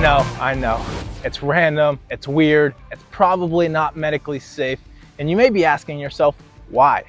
I know. It's random, it's weird, it's probably not medically safe, and you may be asking yourself, why?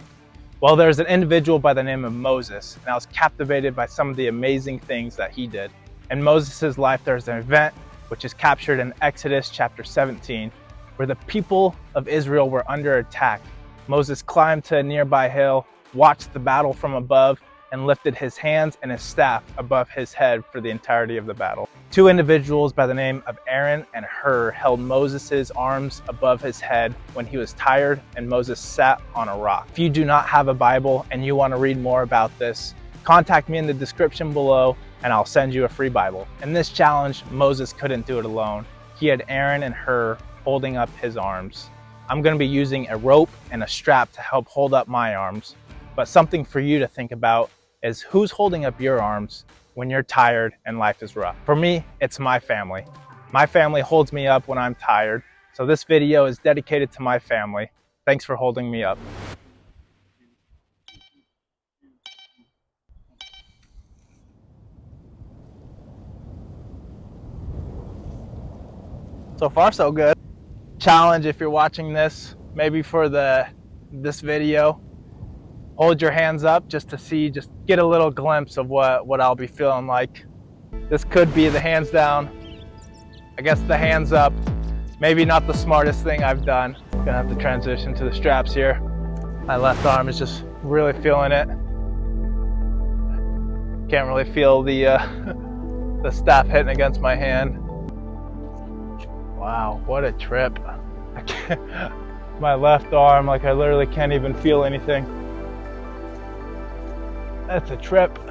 Well, there's an individual by the name of Moses, and I was captivated by some of the amazing things that he did. In Moses' life, there's an event which is captured in Exodus chapter 17, where the people of Israel were under attack. Moses climbed to a nearby hill, watched the battle from above, and lifted his hands and his staff above his head for the entirety of the battle. Two individuals by the name of Aaron and Hur held Moses' arms above his head when he was tired and Moses sat on a rock. If you do not have a Bible and you want to read more about this, contact me in the description below and I'll send you a free Bible. In this challenge, Moses couldn't do it alone. He had Aaron and Hur holding up his arms. I'm going to be using a rope and a strap to help hold up my arms, but something for you to think about is who's holding up your arms when you're tired and life is rough. For me, it's my family. My family holds me up when I'm tired, so this video is dedicated to my family. Thanks for holding me up. So far, so good. Challenge, if you're watching this, maybe for this video, hold your hands up just to see, just get a little glimpse of what I'll be feeling like. This could be the hands down. I guess the hands up, maybe not the smartest thing I've done. Gonna have to transition to the straps here. My left arm is just really feeling it. Can't really feel the staff hitting against my hand. Wow, what a trip. My left arm, like I literally can't even feel anything. That's a trip. It's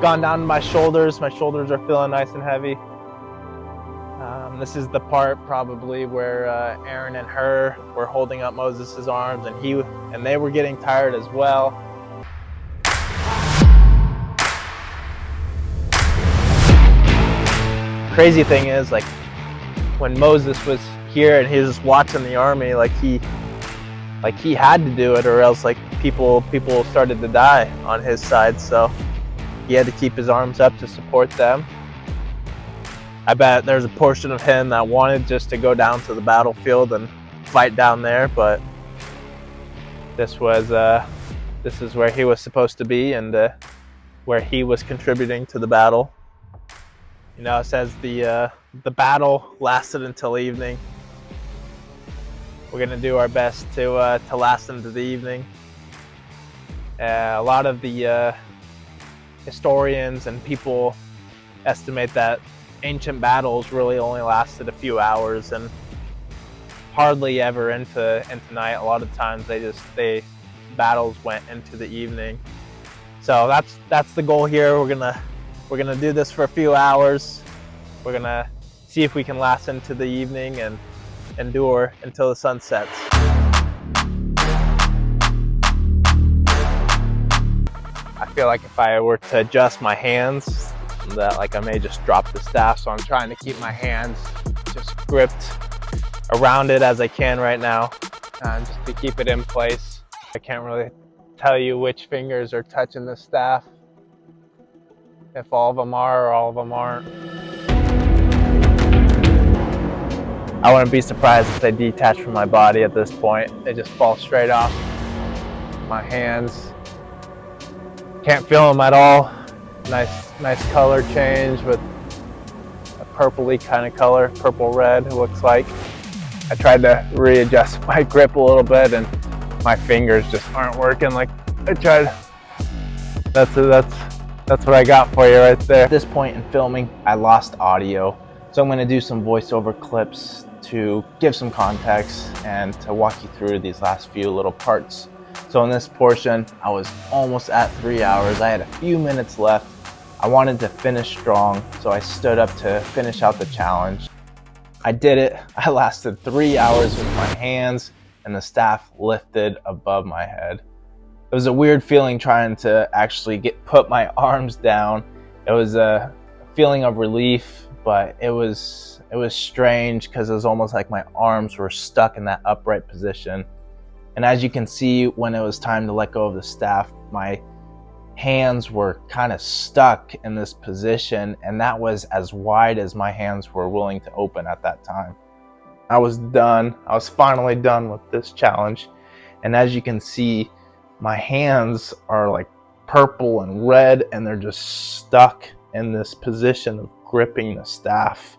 gone down to my shoulders. My shoulders are feeling nice and heavy. This is the part probably where Aaron and Hur were holding up Moses' arms, and they were getting tired as well. Crazy thing is, like, when Moses was here and he was watching the army, like he had to do it, or else like people started to die on his side, so he had to keep his arms up to support them. I bet there's a portion of him that wanted just to go down to the battlefield and fight down there, but this is where he was supposed to be, and where he was contributing to the battle. You know, it says the battle lasted until evening. We're gonna do our best to last into the evening. A lot of the historians and people estimate that ancient battles really only lasted a few hours and hardly ever into night. A lot of times battles went into the evening. So that's the goal here. We're gonna do this for a few hours. We're gonna see if we can last into the evening and endure until the sun sets. I feel like if I were to adjust my hands, that like I may just drop the staff, so I'm trying to keep my hands just gripped around it as I can right now, just to keep it in place. I can't really tell you which fingers are touching the staff, if all of them are or all of them aren't. I wouldn't be surprised if they detach from my body at this point. They just fall straight off my hands. Can't feel them at all. Nice color change with a purpley kind of color, purple red it looks like. I tried to readjust my grip a little bit and my fingers just aren't working like I tried. That's what I got for you right there. At this point in filming, I lost audio, so I'm going to do some voiceover clips to give some context and to walk you through these last few little parts. So in this portion, I was almost at 3 hours. I had a few minutes left. I wanted to finish strong, so I stood up to finish out the challenge. I did it. I lasted 3 hours with my hands and the staff lifted above my head. It was a weird feeling trying to actually put my arms down. It was a feeling of relief, but it was strange because it was almost like my arms were stuck in that upright position. And as you can see, when it was time to let go of the staff, my hands were kind of stuck in this position, and that was as wide as my hands were willing to open at that time. I was done. I was finally done with this challenge. And as you can see, my hands are like purple and red, and they're just stuck in this position of gripping the staff.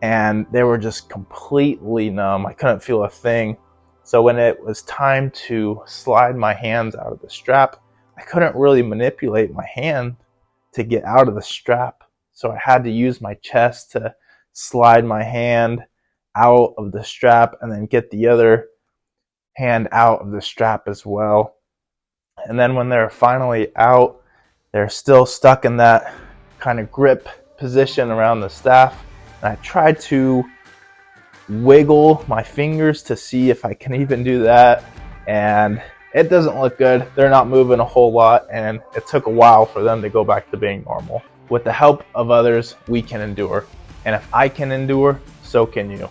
And they were just completely numb. I couldn't feel a thing. So when it was time to slide my hands out of the strap, I couldn't really manipulate my hand to get out of the strap. So I had to use my chest to slide my hand out of the strap and then get the other hand out of the strap as well. And then when they're finally out, they're still stuck in that kind of grip position around the staff. And I tried to wiggle my fingers to see if I can even do that, and it doesn't look good. They're not moving a whole lot, and it took a while for them to go back to being normal. With the help of others, we can endure. And if I can endure, so can you.